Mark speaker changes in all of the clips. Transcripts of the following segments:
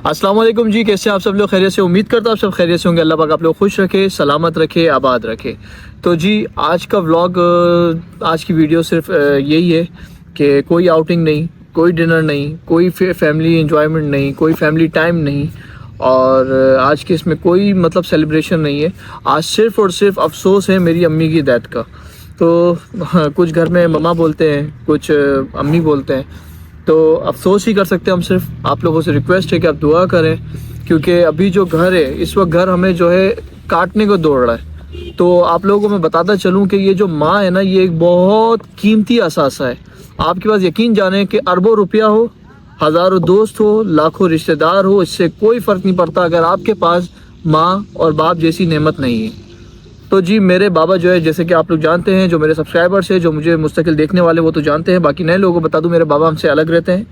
Speaker 1: अस्सलाम वालेकुम जी, कैसे हैं आप सब लोग? खैरियत से? उम्मीद करता हूँ आप सब खैरियत से होंगे। अल्लाह पाक आप लोग खुश रखे, सलामत रखे, आबाद रखे। तो जी आज का व्लॉग, आज की वीडियो सिर्फ यही है कि कोई आउटिंग नहीं, कोई डिनर नहीं, कोई फैमिली एंजॉयमेंट नहीं, कोई फैमिली टाइम नहीं, और आज के इसमें कोई मतलब सेलिब्रेशन नहीं है। आज सिर्फ़ और सिर्फ अफसोस है मेरी अम्मी की डेथ का। तो कुछ घर में मम्मा बोलते हैं, कुछ अम्मी बोलते हैं, तो अफसोस ही कर सकते हैं हम। सिर्फ आप लोगों से रिक्वेस्ट है कि आप दुआ करें, क्योंकि अभी जो घर है इस वक्त घर हमें जो है काटने को दौड़ रहा है। तो आप लोगों को मैं बताता चलूं कि ये जो माँ है ना, ये एक बहुत कीमती असासा है। आपके पास यकीन जाने कि अरबों रुपया हो, हज़ारों दोस्त हो, लाखों रिश्तेदार हो, इससे कोई फ़र्क नहीं पड़ता अगर आपके पास माँ और बाप जैसी नेमत नहीं है। तो जी मेरे बाबा जो है, जैसे कि आप लोग जानते हैं, जो मेरे सब्सक्राइबर्स हैं, जो मुझे मुस्तकिल देखने वाले वो तो जानते हैं, बाकी नए लोगों को बता दूं मेरे बाबा हमसे अलग रहते हैं,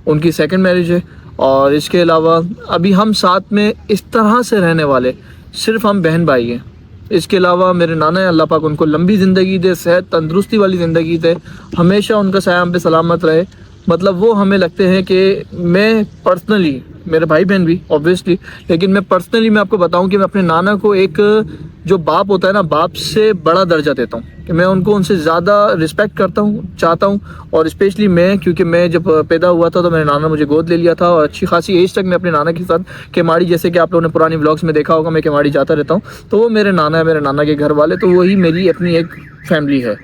Speaker 1: उनकी सेकंड मैरिज है। और इसके अलावा अभी हम साथ में इस तरह से रहने वाले सिर्फ हम बहन भाई हैं। इसके अलावा मेरे नाना है, अल्लाह पाक उनको लंबी ज़िंदगी दे, सेहत तंदुरुस्ती वाली ज़िंदगी दे, हमेशा उनका साया हम पे सलामत रहे। मतलब वो हमें लगते हैं कि मैं पर्सनली, मेरे भाई बहन भी ऑब्वियसली, लेकिन मैं पर्सनली मैं आपको बताऊं कि मैं अपने नाना को एक जो बाप होता है ना, बाप से बड़ा दर्जा देता हूं कि मैं उनको उनसे ज़्यादा रिस्पेक्ट करता हूं, चाहता हूं। और स्पेशली मैं, क्योंकि मैं जब पैदा हुआ था तो मेरे नाना मुझे गोद ले लिया था, और अच्छी खासी एज तक मैं अपने नाना के साथ केमाड़ी, जैसे कि आप लोगों ने पुरानी व्लॉग्स में देखा होगा, मैं केमाड़ी जाता रहता हूँ। तो वो मेरे नाना है, मेरे नाना के घर वाले, तो वही मेरी अपनी एक फैमिली है।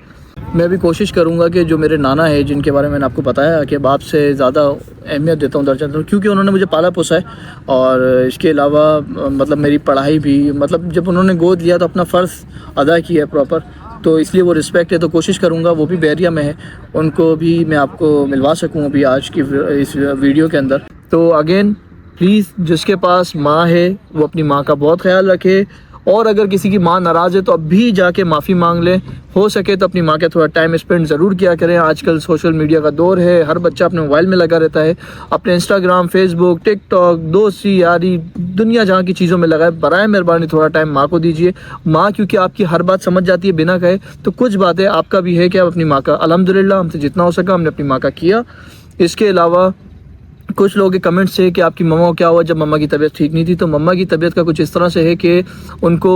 Speaker 1: मैं भी कोशिश करूंगा कि जो मेरे नाना है, जिनके बारे में मैंने आपको बताया कि बाप से ज़्यादा अहमियत देता हूँ, दर्जा देता हूँ, क्योंकि उन्होंने मुझे पाला पोसा है। और इसके अलावा मतलब मेरी पढ़ाई भी, मतलब जब उन्होंने गोद लिया तो अपना फ़र्ज़ अदा किया है प्रॉपर, तो इसलिए वो रिस्पेक्ट है। तो कोशिश करूँगा, वो भी बैरिया में है, उनको भी मैं आपको मिलवा सकूँ अभी आज की इस वीडियो के अंदर। तो अगेन प्लीज़, जिसके पास माँ है वो अपनी माँ का बहुत ख्याल रखे, और अगर किसी की माँ नाराज़ है तो अभी जाके माफ़ी मांग लें। हो सके तो अपनी माँ के थोड़ा टाइम स्पेंड ज़रूर किया करें। आजकल सोशल मीडिया का दौर है, हर बच्चा अपने मोबाइल में लगा रहता है, अपने इंस्टाग्राम, फेसबुक, टिकटॉक, दोस्ती यारी, दुनिया जहाँ की चीज़ों में लगा है। बराए मेहरबानी थोड़ा टाइम माँ को दीजिए। माँ क्योंकि आपकी हर बात समझ जाती है बिना कहे, तो कुछ बातें आपका भी है कि आप अपनी माँ का, अल्हम्दुलिल्लाह हमसे जितना हो सका हमने अपनी माँ का किया। इसके अलावा कुछ लोगों के कमेंट्स है कि आपकी मम्मा को क्या हुआ जब मम्मा की तबीयत ठीक नहीं थी। तो मम्मा की तबीयत का कुछ इस तरह से है कि उनको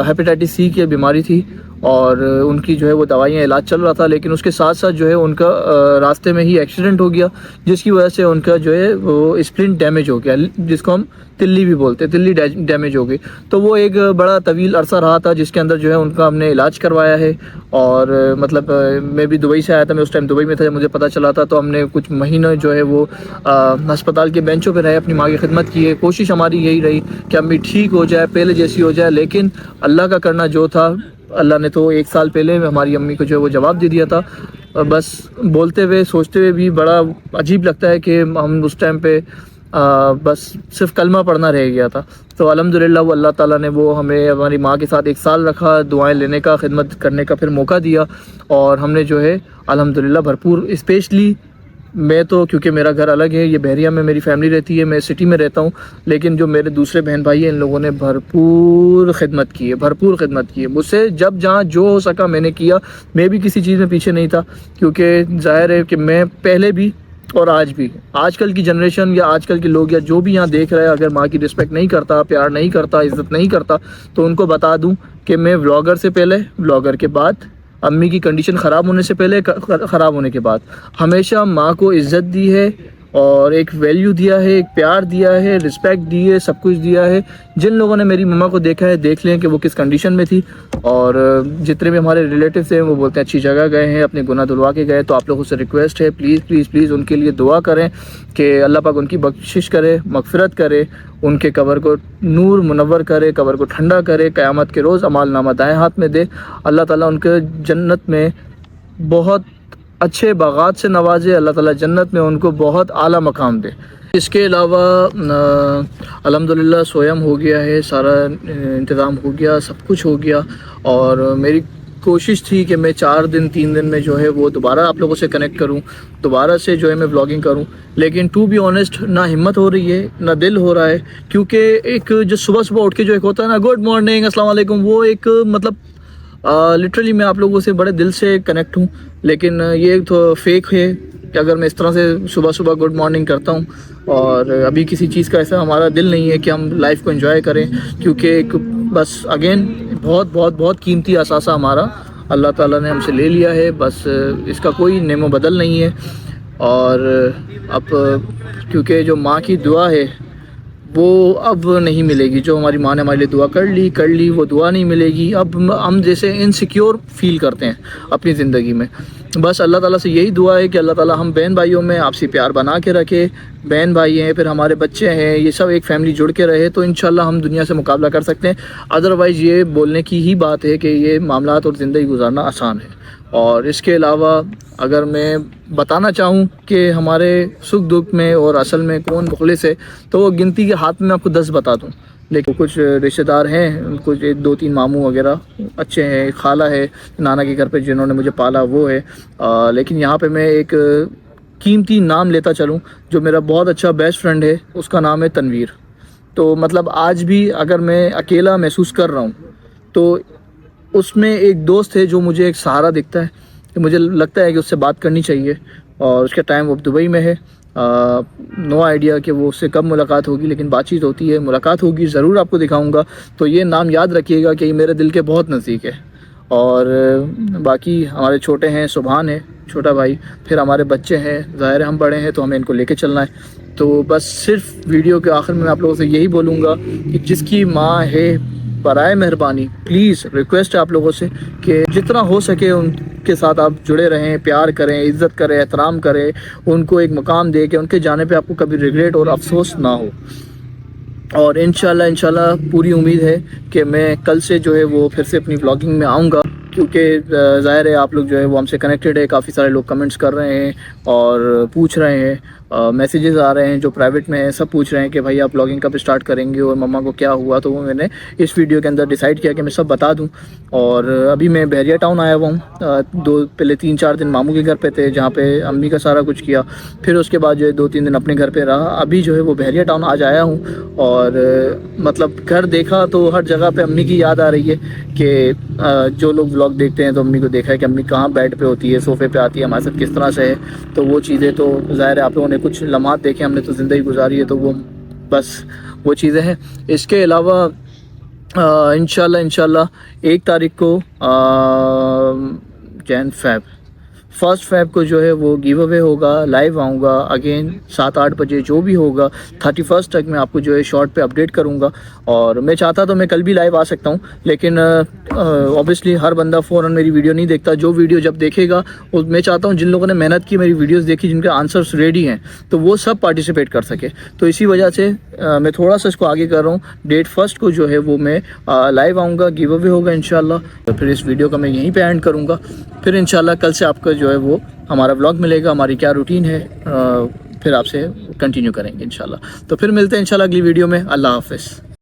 Speaker 1: हेपेटाइटिस सी की बीमारी थी, और उनकी जो है वो दवाइयाँ, इलाज चल रहा था, लेकिन उसके साथ साथ जो है उनका रास्ते में ही एक्सीडेंट हो गया, जिसकी वजह से उनका जो है वो स्प्लिन डैमेज हो गया, जिसको हम तिल्ली भी बोलते हैं, तिल्ली डैमेज हो गई। तो वो एक बड़ा तवील अरसा रहा था, जिसके अंदर जो है उनका हमने इलाज करवाया है। और मतलब मैं भी दुबई से आया था, मैं उस टाइम दुबई में था जब मुझे पता चला था, तो हमने कुछ महीने जो है वो अस्पताल के बेंचों पे रहे, अपनी माँ की खिदमत की है। कोशिश हमारी यही रही कि अम्मी ठीक हो जाए, पहले जैसी हो जाए, लेकिन अल्लाह का करना जो था, अल्लाह ने तो 1 साल पहले हमारी अम्मी को जो है वो जवाब दे दिया था। बस बोलते हुए, सोचते हुए भी बड़ा अजीब लगता है कि हम उस टाइम पे बस सिर्फ कलमा पढ़ना रह गया था। तो अल्हम्दुलिल्लाह वो अल्लाह ताला ने वो हमें हमारी माँ के साथ 1 साल रखा, दुआएं लेने का, खिदमत करने का फिर मौका दिया, और हमने जो है अल्हम्दुलिल्लाह भरपूर, स्पेशली मैं तो, क्योंकि मेरा घर अलग है, ये बहरिया में मेरी फैमिली रहती है, मैं सिटी में रहता हूँ, लेकिन जो मेरे दूसरे बहन भाई हैं, इन लोगों ने भरपूर खिदमत की है, भरपूर खिदमत की है मुझसे। जब जहाँ जो हो सका मैंने किया। मैं भी किसी चीज़ में पीछे नहीं था, क्योंकि जाहिर है कि मैं पहले भी और आज भी, आजकल की जनरेशन या आजकल के लोग या जो भी यहाँ देख रहे हैं, अगर माँ की रिस्पेक्ट नहीं करता, प्यार नहीं करता, इज़्ज़त नहीं करता, तो उनको बता दूँ कि मैं व्लॉगर से पहले, व्लॉगर के बाद, अम्मी की कंडीशन ख़राब होने से पहले, ख़राब होने के बाद, हमेशा माँ को इज़्ज़त दी है, और एक वैल्यू दिया है, एक प्यार दिया है, रिस्पेक्ट दी है, सब कुछ दिया है। जिन लोगों ने मेरी मम्मा को देखा है, देख लें कि वो किस कंडीशन में थी। और जितने भी हमारे रिलेटिव्स हैं वो बोलते हैं अच्छी जगह गए हैं, अपने गुनाह धुलवा के गए। तो आप लोगों से रिक्वेस्ट है, प्लीज़ प्लीज़ प्लीज़ उनके लिए दुआ करें कि अल्लाह पाक उनकी बख्शिश करे, मगफिरत करे, उनके कब्र को नूर मुनव्वर करे, कब्र को ठंडा करे, क़यामत के रोज़ अमाल नामा दाएँ हाथ में दे। अल्लाह ताला उनके जन्नत में बहुत अच्छे बागात से नवाजे, अल्लाह ताला जन्नत में उनको बहुत आला मकाम दे। इसके अलावा अल्हम्दुलिल्लाह सोयम हो गया है, सारा इंतज़ाम हो गया, सब कुछ हो गया। और मेरी कोशिश थी कि मैं 4 दिन 3 दिन में जो है वो दोबारा आप लोगों से कनेक्ट करूं, दोबारा से जो है मैं व्लॉगिंग करूं, लेकिन टू बी ऑनेस्ट ना हिम्मत हो रही है, ना दिल हो रहा है। क्योंकि एक जो सुबह सुबह उठ के जो एक होता है ना, गुड मॉर्निंग, अस्सलाम वालेकुम, वो एक मतलब लिटरली मैं आप लोगों से बड़े दिल से कनेक्ट हूँ, लेकिन ये एक तो फेक है, कि अगर मैं इस तरह से सुबह सुबह गुड मॉर्निंग करता हूँ और अभी किसी चीज़ का ऐसा हमारा दिल नहीं है कि हम लाइफ को एंजॉय करें, क्योंकि एक बस अगेन बहुत बहुत बहुत कीमती असासा हमारा अल्लाह ताला ने हमसे ले लिया है, बस इसका कोई नेमो बदल नहीं है। और अब क्योंकि जो माँ की दुआ है वो अब नहीं मिलेगी, जो हमारी माँ ने हमारे लिए दुआ कर ली वो दुआ नहीं मिलेगी। अब हम जैसे इनसिक्योर फील करते हैं अपनी ज़िंदगी में। बस अल्लाह ताला से यही दुआ है कि अल्लाह ताला हम बहन भाइयों में आपसी प्यार बना के रखे। बहन भाई हैं, फिर हमारे बच्चे हैं, ये सब एक फैमिली जुड़ के रहे तो इंशाल्लाह हम दुनिया से मुकाबला कर सकते हैं। अदरवाइज़ ये बोलने की ही बात है कि ये मामलात और ज़िंदगी गुजारना आसान है। और इसके अलावा अगर मैं बताना चाहूँ कि हमारे सुख दुख में और असल में कौन मुखलिस है, तो वो गिनती के हाथ में आपको 10 बता दूँ। लेकिन कुछ रिश्तेदार हैं, कुछ 2-3 मामू वगैरह अच्छे हैं, खाला है नाना के घर पे जिन्होंने मुझे पाला वो है। लेकिन यहाँ पे मैं एक कीमती नाम लेता चलूँ, जो मेरा बहुत अच्छा बेस्ट फ्रेंड है, उसका नाम है तनवीर। तो मतलब आज भी अगर मैं अकेला महसूस कर रहा हूँ तो उसमें एक दोस्त है जो मुझे एक सहारा दिखता है, कि मुझे लगता है कि उससे बात करनी चाहिए। और उसके टाइम वो दुबई में है, नो आइडिया कि वो उससे कब मुलाकात होगी, लेकिन बातचीत होती है, मुलाकात होगी, ज़रूर आपको दिखाऊंगा। तो ये नाम याद रखिएगा कि ये मेरे दिल के बहुत नज़दीक है। और बाकी हमारे छोटे हैं, सुभान है छोटा भाई, फिर हमारे बच्चे हैं, ज़ाहिर है हम बड़े हैं तो हमें इनको लेके चलना है। तो बस सिर्फ वीडियो के आखिर में आप लोगों से यही बोलूँगा कि जिसकी माँ है बराए मेहरबानी प्लीज़ रिक्वेस्ट है आप लोगों से कि जितना हो सके उनके साथ आप जुड़े रहें, प्यार करें, इज़्ज़त करें, एहतराम करें, उनको एक मुकाम दे के उनके जाने पे आपको कभी रिग्रेट और अफसोस ना हो। और इंशाल्लाह पूरी उम्मीद है कि मैं कल से जो है वो फिर से अपनी व्लॉगिंग में आऊँगा, क्योंकि ज़ाहिर है आप लोग जो है वो हमसे कनेक्टेड है, काफ़ी सारे लोग कमेंट्स कर रहे हैं और पूछ रहे हैं, मैसेजेस आ रहे हैं जो प्राइवेट में हैं, सब पूछ रहे हैं कि भाई आप व्लॉगिंग कब स्टार्ट करेंगे और मम्मा को क्या हुआ। तो वो मैंने इस वीडियो के अंदर डिसाइड किया कि मैं सब बता दूं। और अभी मैं बहरिया टाउन आया हुआ हूँ, पहले 3-4 दिन मामू के घर पे थे, जहाँ पे अम्मी का सारा कुछ किया, फिर उसके बाद जो है 2-3 दिन अपने घर पे रहा। अभी जो है वो बहरिया टाउन आज आया हूँ और मतलब घर देखा तो हर जगह पे अम्मी की याद आ रही है कि जो लोग व्लॉग देखते हैं तो अम्मी को देखा है कि अम्मी कहाँ बेड पे होती है, सोफ़े पे आती है, हमारे साथ किस तरह से है। तो वो चीज़ें तो ज़ाहिर है आप लोगों ने कुछ लम्हात देखे, हमने तो ज़िंदगी गुजारी है, तो वो बस वो चीज़ें हैं। इसके अलावा इंशाल्लाह 1 तारीख को फर्स्ट फेब को जो है वो गिव अवे होगा, लाइव आऊँगा अगेन 7-8 बजे जो भी होगा। 31 तक मैं आपको जो है शॉर्ट पे अपडेट करूँगा। और मैं चाहता तो मैं कल भी लाइव आ सकता हूँ, लेकिन ऑब्वियसली हर बंदा फ़ौरन मेरी वीडियो नहीं देखता। जो वीडियो जब देखेगा वो मैं चाहता हूँ जिन लोगों ने मेहनत की, मेरी वीडियोस देखी, जिनके आंसर्स रेडी हैं, तो वो सब पार्टिसिपेट कर सके। तो इसी वजह से मैं थोड़ा सा इसको आगे कर रहा हूँ। डेट 1 को जो है वो मैं लाइव आऊँगा, गिव अवे होगा इंशाल्लाह। तो फिर इस वीडियो का मैं यहीं पर एंड करूँगा। फिर इंशाल्लाह कल से आपका जो है वो हमारा व्लॉग मिलेगा, हमारी क्या रूटीन है फिर आपसे कंटिन्यू करेंगे इंशाल्लाह। तो फिर मिलते हैं इंशाल्लाह अगली वीडियो में। अल्लाह हाफ़िज़।